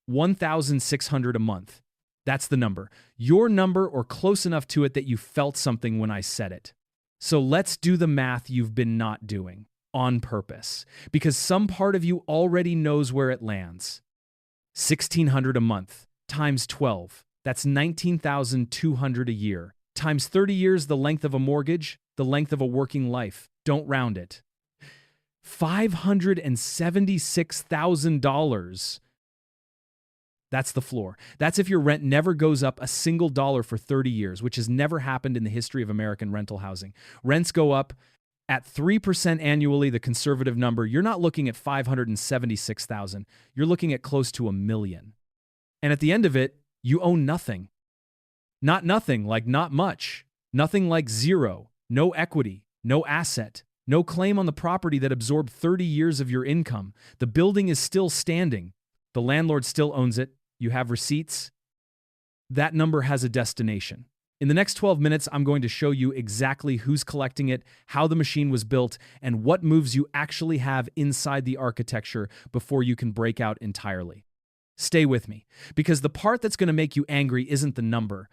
$1,600 a month. That's the number. Your number or close enough to it that you felt something when I said it. So let's do the math you've been not doing on purpose, because some part of you already knows where it lands. $1,600 a month times 12. That's $19,200 a year. Times 30 years, the length of a mortgage, the length of a working life. Don't round it. $576,000. That's the floor. That's if your rent never goes up a single dollar for 30 years, which has never happened in the history of American rental housing. Rents go up at 3% annually, the conservative number. You're not looking at $576,000. You're looking at close to $1 million. And at the end of it, you own nothing. Not nothing, like not much. Nothing like zero. No equity. No asset. No claim on the property that absorbed 30 years of your income. The building is still standing. The landlord still owns it. You have receipts. That number has a destination. In the next 12 minutes, I'm going to show you exactly who's collecting it, how the machine was built, and what moves you actually have inside the architecture before you can break out entirely. Stay with me, because the part that's going to make you angry isn't the number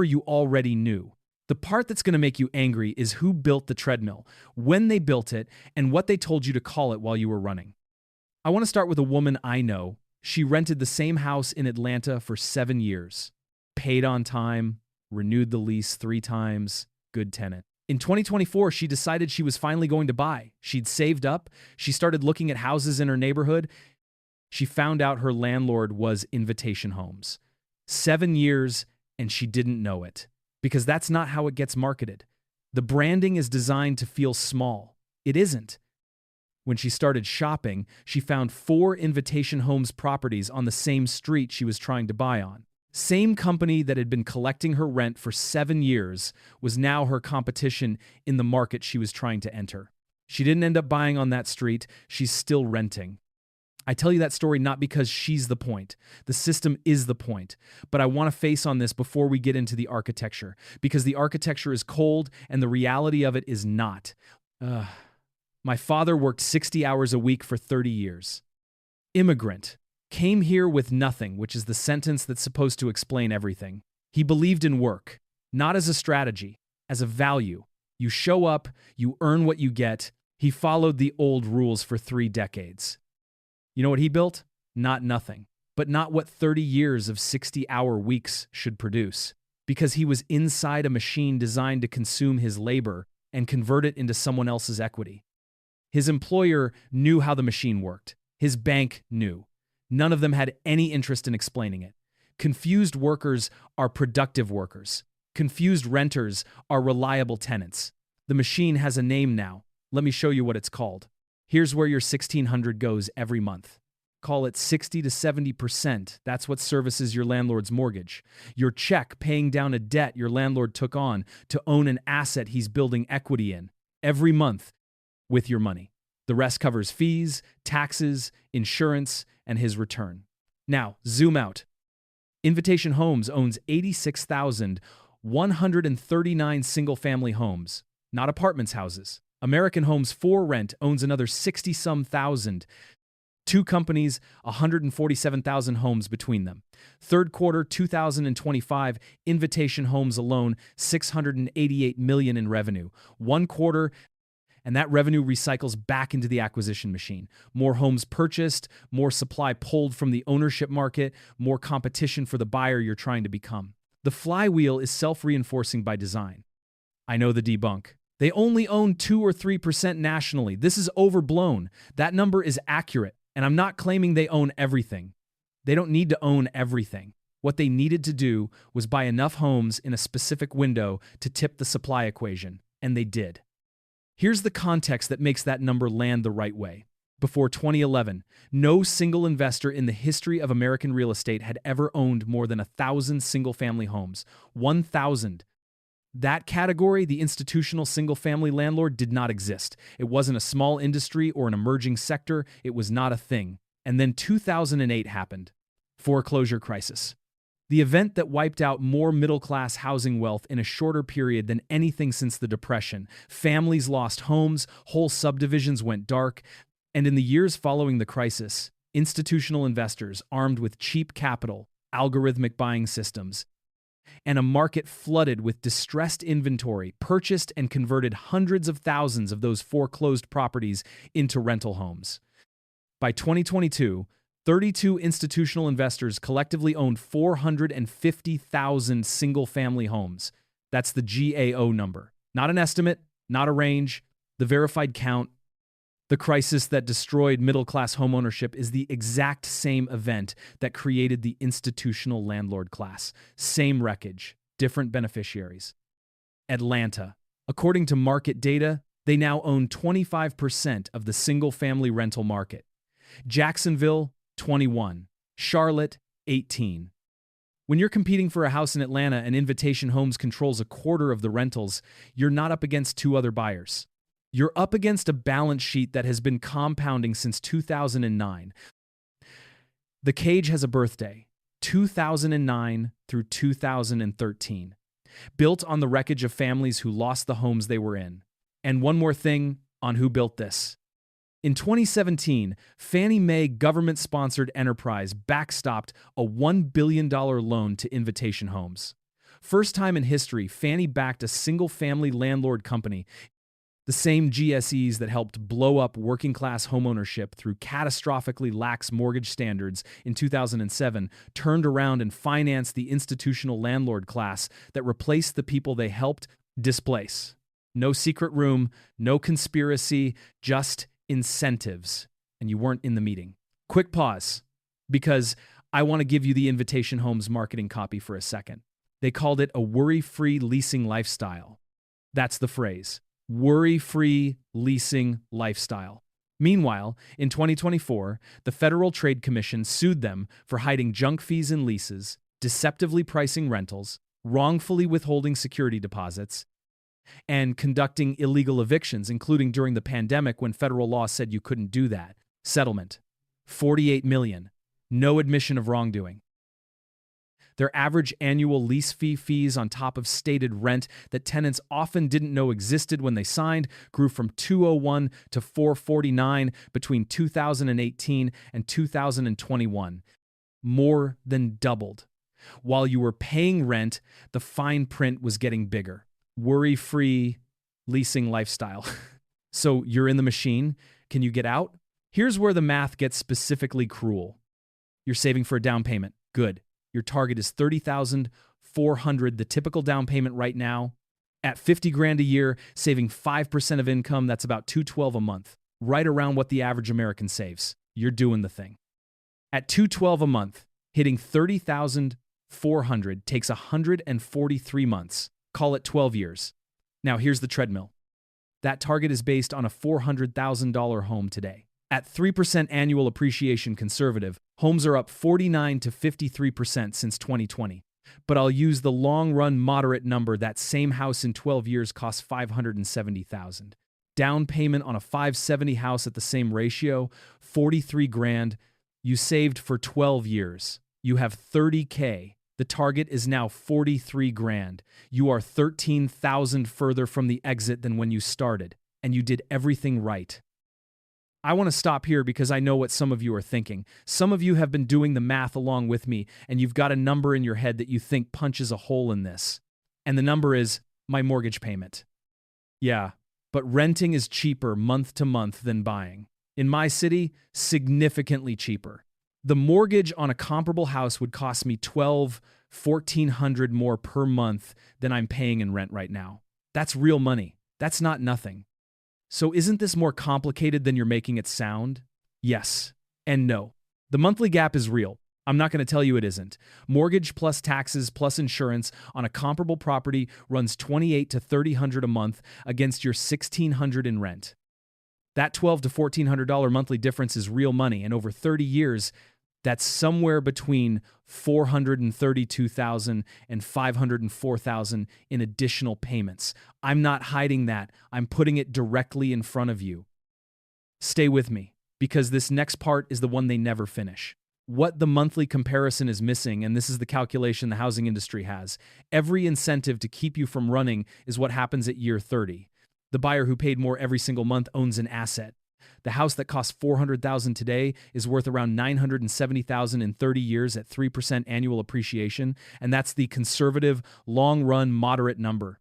you already knew. The part that's going to make you angry is who built the treadmill, when they built it, and what they told you to call it while you were running. I want to start with a woman I know. She rented the same house in Atlanta for 7 years, paid on time, renewed the lease 3 times, good tenant. In 2024, she decided she was finally going to buy. She'd saved up. She started looking at houses in her neighborhood. She found out her landlord was Invitation Homes. 7 years, and she didn't know it, because that's not how it gets marketed. The branding is designed to feel small. It isn't. When she started shopping, she found 4 Invitation Homes properties on the same street she was trying to buy on. Same company that had been collecting her rent for 7 years was now her competition in the market she was trying to enter. She didn't end up buying on that street. She's still renting. I tell you that story not because she's the point. The system is the point. But I want to face on this before we get into the architecture, because the architecture is cold and the reality of it is not. My father worked 60 hours a week for 30 years. Immigrant. Came here with nothing, which is the sentence that's supposed to explain everything. He believed in work, not as a strategy, as a value. You show up, you earn what you get. He followed the old rules for 3 decades. You know what he built? Not nothing, but not what 30 years of 60-hour weeks should produce, because he was inside a machine designed to consume his labor and convert it into someone else's equity. His employer knew how the machine worked. His bank knew. None of them had any interest in explaining it. Confused workers are productive workers. Confused renters are reliable tenants. The machine has a name now. Let me show you what it's called. Here's where your $1,600 goes every month. Call it 60 to 70%. That's what services your landlord's mortgage. Your check paying down a debt your landlord took on to own an asset he's building equity in every month with your money. The rest covers fees, taxes, insurance, and his return. Now, zoom out. Invitation Homes owns 86,139 single-family homes, not apartments, houses. American Homes 4 Rent owns another 60-some thousand. 2 companies, 147,000 homes between them. Third quarter 2025, Invitation Homes alone, $688 million in revenue. 1 quarter, and that revenue recycles back into the acquisition machine. More homes purchased, more supply pulled from the ownership market, more competition for the buyer you're trying to become. The flywheel is self-reinforcing by design. I know the debunk. They only own 2 or 3% nationally. This is overblown. That number is accurate, and I'm not claiming they own everything. They don't need to own everything. What they needed to do was buy enough homes in a specific window to tip the supply equation, and they did. Here's the context that makes that number land the right way. Before 2011, no single investor in the history of American real estate had ever owned more than 1,000 single-family homes. 1,000. That category, the institutional single-family landlord, did not exist. It wasn't a small industry or an emerging sector. It was not a thing. And then 2008 happened. Foreclosure crisis. The event that wiped out more middle-class housing wealth in a shorter period than anything since the Depression. Families lost homes, whole subdivisions went dark, and in the years following the crisis, institutional investors armed with cheap capital, algorithmic buying systems, and a market flooded with distressed inventory purchased and converted hundreds of thousands of those foreclosed properties into rental homes. By 2022, 32 institutional investors collectively owned 450,000 single-family homes. That's the GAO number. Not an estimate, not a range, the verified count. The crisis that destroyed middle-class homeownership is the exact same event that created the institutional landlord class. Same wreckage, different beneficiaries. Atlanta. According to market data, they now own 25% of the single-family rental market. Jacksonville, 21. Charlotte, 18. When you're competing for a house in Atlanta and Invitation Homes controls a quarter of the rentals, you're not up against two other buyers. You're up against a balance sheet that has been compounding since 2009. The Cage has a birthday, 2009 through 2013, built on the wreckage of families who lost the homes they were in. And one more thing on who built this. In 2017, Fannie Mae government-sponsored enterprise backstopped a $1 billion loan to Invitation Homes. First time in history, Fannie backed a single-family landlord company, the same GSEs that helped blow up working-class homeownership through catastrophically lax mortgage standards in 2007, turned around and financed the institutional landlord class that replaced the people they helped displace. No secret room, no conspiracy, just incentives. And you weren't in the meeting. Quick pause, because I want to give you the Invitation Homes marketing copy for a second. They called it a worry-free leasing lifestyle. That's the phrase. Worry-free leasing lifestyle. Meanwhile, in 2024, the Federal Trade Commission sued them for hiding junk fees in leases, deceptively pricing rentals, wrongfully withholding security deposits, and conducting illegal evictions, including during the pandemic when federal law said you couldn't do that. Settlement: $48 million. No admission of wrongdoing. Their average annual lease fees on top of stated rent that tenants often didn't know existed when they signed grew from $201 to $449 between 2018 and 2021. More than doubled. While you were paying rent, the fine print was getting bigger. Worry-free leasing lifestyle. So you're in the machine. Can you get out? Here's where the math gets specifically cruel. You're saving for a down payment. Good. Your target is $30,400, the typical down payment right now. At $50,000 a year, saving 5% of income, that's about $212 a month. Right around what the average American saves. You're doing the thing. At $212 a month, hitting $30,400 takes 143 months. Call it 12 years. Now here's the treadmill. That target is based on a $400,000 home today. At 3% annual appreciation conservative, homes are up 49 to 53% since 2020. But I'll use the long-run moderate number. That same house in 12 years costs $570,000. Down payment on a $570 house at the same ratio, $43,000. You saved for 12 years. You have $30,000. The target is now $43,000. You are $13,000 further from the exit than when you started, and you did everything right. I want to stop here because I know what some of you are thinking. Some of you have been doing the math along with me, and you've got a number in your head that you think punches a hole in this. And the number is my mortgage payment. Yeah, but renting is cheaper month to month than buying. In my city, significantly cheaper. The mortgage on a comparable house would cost me $1,400 more per month than I'm paying in rent right now. That's real money. That's not nothing. So isn't this more complicated than you're making it sound? Yes and no. The monthly gap is real. I'm not going to tell you it isn't. Mortgage plus taxes plus insurance on a comparable property runs $2,800 to $3,000 a month against your $1,600 in rent. That $1,200 to $1,400 monthly difference is real money, and over 30 years, that's somewhere between $432,000 and $504,000 in additional payments. I'm not hiding that. I'm putting it directly in front of you. Stay with me, because this next part is the one they never finish. What the monthly comparison is missing, and this is the calculation the housing industry has, every incentive to keep you from running is what happens at year 30. The buyer who paid more every single month owns an asset. The house that costs $400,000 today is worth around $970,000 in 30 years at 3% annual appreciation, and that's the conservative, long-run, moderate number.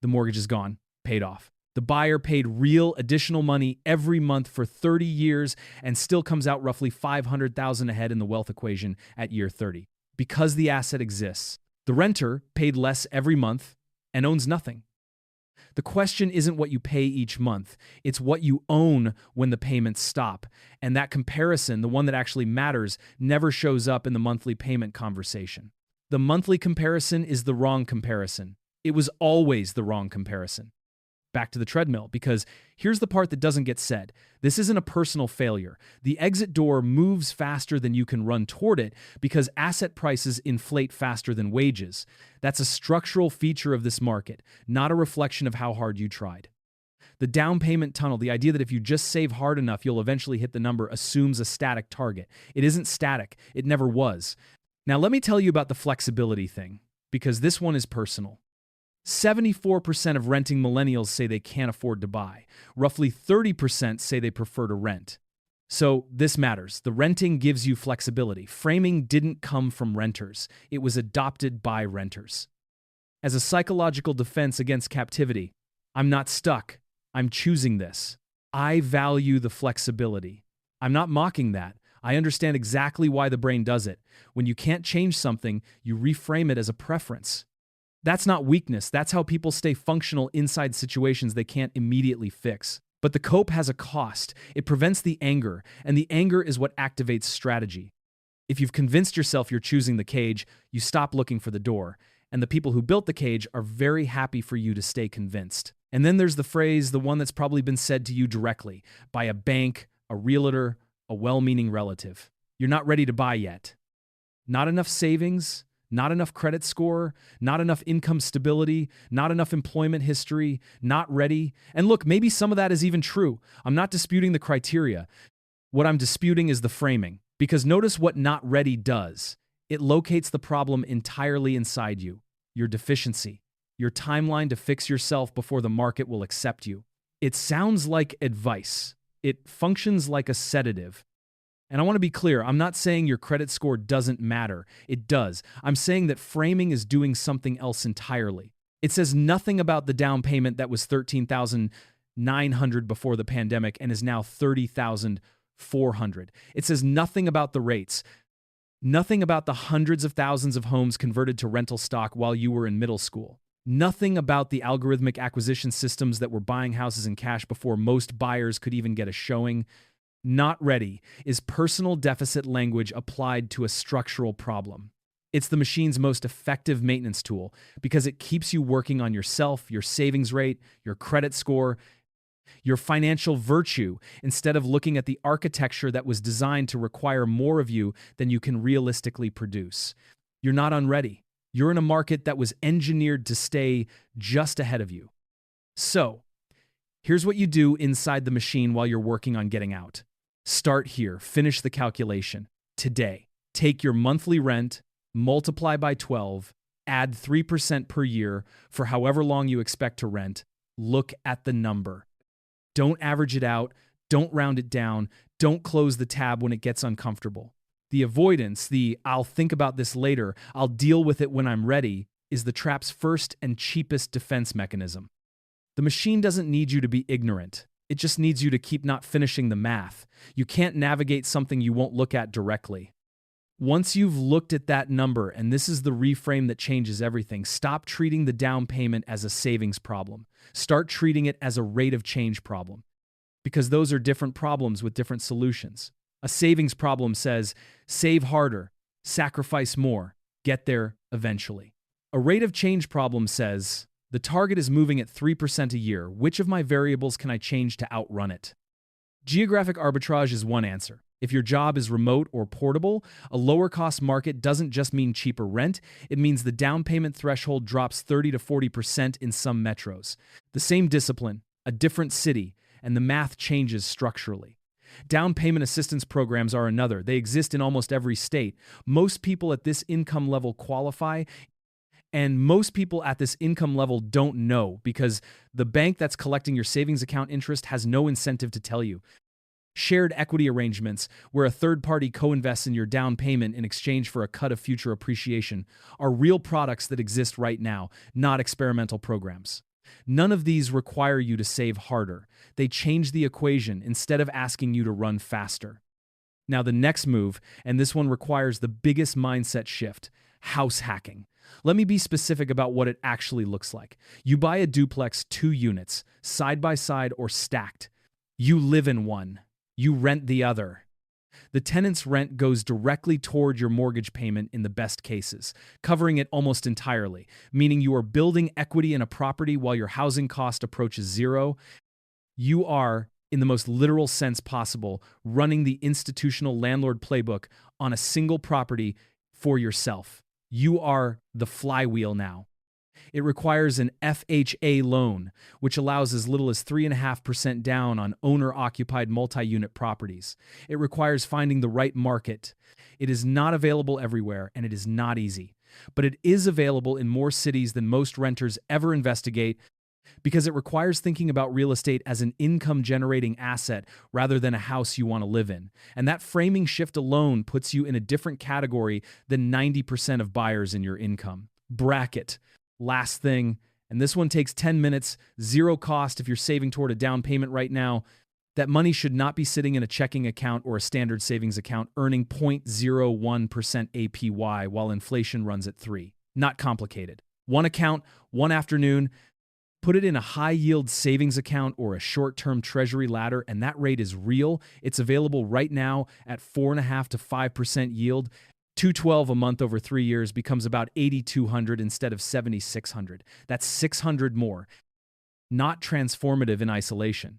The mortgage is gone, paid off. The buyer paid real additional money every month for 30 years and still comes out roughly $500,000 ahead in the wealth equation at year 30 because the asset exists. The renter paid less every month and owns nothing. The question isn't what you pay each month, it's what you own when the payments stop. And that comparison, the one that actually matters, never shows up in the monthly payment conversation. The monthly comparison is the wrong comparison. It was always the wrong comparison. Back to the treadmill, because here's the part that doesn't get said. This isn't a personal failure. The exit door moves faster than you can run toward it because asset prices inflate faster than wages. That's a structural feature of this market, not a reflection of how hard you tried. The down payment tunnel, the idea that if you just save hard enough, you'll eventually hit the number, assumes a static target. It isn't static. It never was. Now, let me tell you about the flexibility thing, because this one is personal. 74% of renting millennials say they can't afford to buy. Roughly 30% say they prefer to rent. So this matters. The renting gives you flexibility. Framing didn't come from renters. It was adopted by renters. As a psychological defense against captivity, I'm not stuck. I'm choosing this. I value the flexibility. I'm not mocking that. I understand exactly why the brain does it. When you can't change something, you reframe it as a preference. That's not weakness. That's how people stay functional inside situations they can't immediately fix. But the cope has a cost. It prevents the anger, and the anger is what activates strategy. If you've convinced yourself you're choosing the cage, you stop looking for the door, and the people who built the cage are very happy for you to stay convinced. And then there's the phrase, the one that's probably been said to you directly, by a bank, a realtor, a well-meaning relative. You're not ready to buy yet. Not enough savings, not enough credit score, not enough income stability, not enough employment history, not ready. And look, maybe some of that is even true. I'm not disputing the criteria. What I'm disputing is the framing. Because notice what not ready does. It locates the problem entirely inside you, your deficiency, your timeline to fix yourself before the market will accept you. It sounds like advice. It functions like a sedative. And I want to be clear, I'm not saying your credit score doesn't matter. It does. I'm saying that framing is doing something else entirely. It says nothing about the down payment that was $13,900 before the pandemic and is now $30,400. It says nothing about the rates. Nothing about the hundreds of thousands of homes converted to rental stock while you were in middle school. Nothing about the algorithmic acquisition systems that were buying houses in cash before most buyers could even get a showing. Not ready is personal deficit language applied to a structural problem. It's the machine's most effective maintenance tool because it keeps you working on yourself, your savings rate, your credit score, your financial virtue, instead of looking at the architecture that was designed to require more of you than you can realistically produce. You're not unready. You're in a market that was engineered to stay just ahead of you. So, here's what you do inside the machine while you're working on getting out. Start here. Finish the calculation. Today, take your monthly rent, multiply by 12, add 3% per year for however long you expect to rent. Look at the number. Don't average it out. Don't round it down. Don't close the tab when it gets uncomfortable. The avoidance, the "I'll think about this later, I'll deal with it when I'm ready," is the trap's first and cheapest defense mechanism. The machine doesn't need you to be ignorant. It just needs you to keep not finishing the math. You can't navigate something you won't look at directly. Once you've looked at that number, and this is the reframe that changes everything, stop treating the down payment as a savings problem. Start treating it as a rate of change problem. Because those are different problems with different solutions. A savings problem says, save harder, sacrifice more, get there eventually. A rate of change problem says, the target is moving at 3% a year. Which of my variables can I change to outrun it? Geographic arbitrage is one answer. If your job is remote or portable, a lower-cost market doesn't just mean cheaper rent. It means the down payment threshold drops 30 to 40% in some metros. The same discipline, a different city, and the math changes structurally. Down payment assistance programs are another. They exist in almost every state. Most people at this income level qualify, and most people at this income level don't know because the bank that's collecting your savings account interest has no incentive to tell you. Shared equity arrangements, where a third party co invests in your down payment in exchange for a cut of future appreciation, are real products that exist right now, not experimental programs. None of these require you to save harder. They change the equation instead of asking you to run faster. Now, the next move, and this one requires the biggest mindset shift: house hacking. Let me be specific about what it actually looks like. You buy a duplex, 2 units, side by side or stacked. You live in one. You rent the other. The tenant's rent goes directly toward your mortgage payment in the best cases, covering it almost entirely, meaning you are building equity in a property while your housing cost approaches zero. You are, in the most literal sense possible, running the institutional landlord playbook on a single property for yourself. You are the flywheel now. It requires an FHA loan, which allows as little as 3.5% down on owner-occupied multi-unit properties. It requires finding the right market. It is not available everywhere, and it is not easy. But it is available in more cities than most renters ever investigate, because it requires thinking about real estate as an income-generating asset rather than a house you want to live in. And that framing shift alone puts you in a different category than 90% of buyers in your income bracket. Last thing, and this one takes 10 minutes, zero cost if you're saving toward a down payment right now. That money should not be sitting in a checking account or a standard savings account earning 0.01% APY while inflation runs at 3%. Not complicated. One account, one afternoon, put it in a high-yield savings account or a short-term treasury ladder, and that rate is real. It's available right now at 4.5 to 5% yield. $212 a month over 3 years becomes about $8,200 instead of $7,600. That's $600 more. Not transformative in isolation.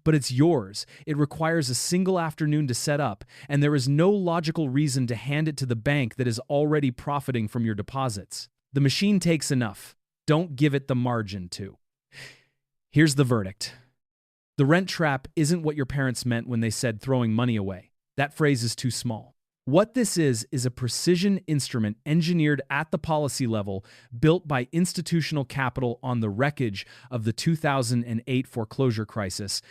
But it's yours. It requires a single afternoon to set up, and there is no logical reason to hand it to the bank that is already profiting from your deposits. The machine takes enough. Don't give it the margin to. Here's the verdict. The rent trap isn't what your parents meant when they said throwing money away. That phrase is too small. What this is a precision instrument engineered at the policy level, built by institutional capital on the wreckage of the 2008 foreclosure crisis,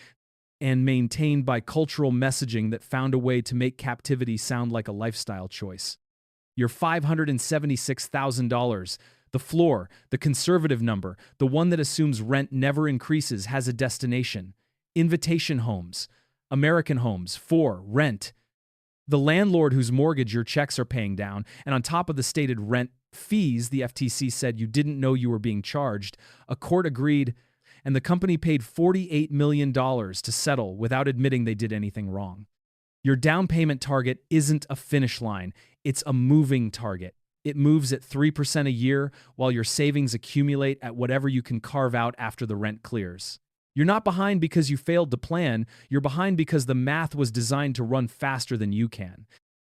and maintained by cultural messaging that found a way to make captivity sound like a lifestyle choice. Your $576,000, the floor, the conservative number, the one that assumes rent never increases, has a destination. Invitation homes, American homes, for rent. The landlord whose mortgage your checks are paying down, and on top of the stated rent fees the FTC said you didn't know you were being charged, a court agreed, and the company paid $48 million to settle without admitting they did anything wrong. Your down payment target isn't a finish line, it's a moving target. It moves at 3% a year while your savings accumulate at whatever you can carve out after the rent clears. You're not behind because you failed to plan, you're behind because the math was designed to run faster than you can.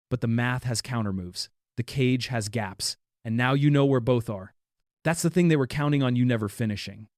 But the math has countermoves, the cage has gaps, and now you know where both are. That's the thing they were counting on you never finishing.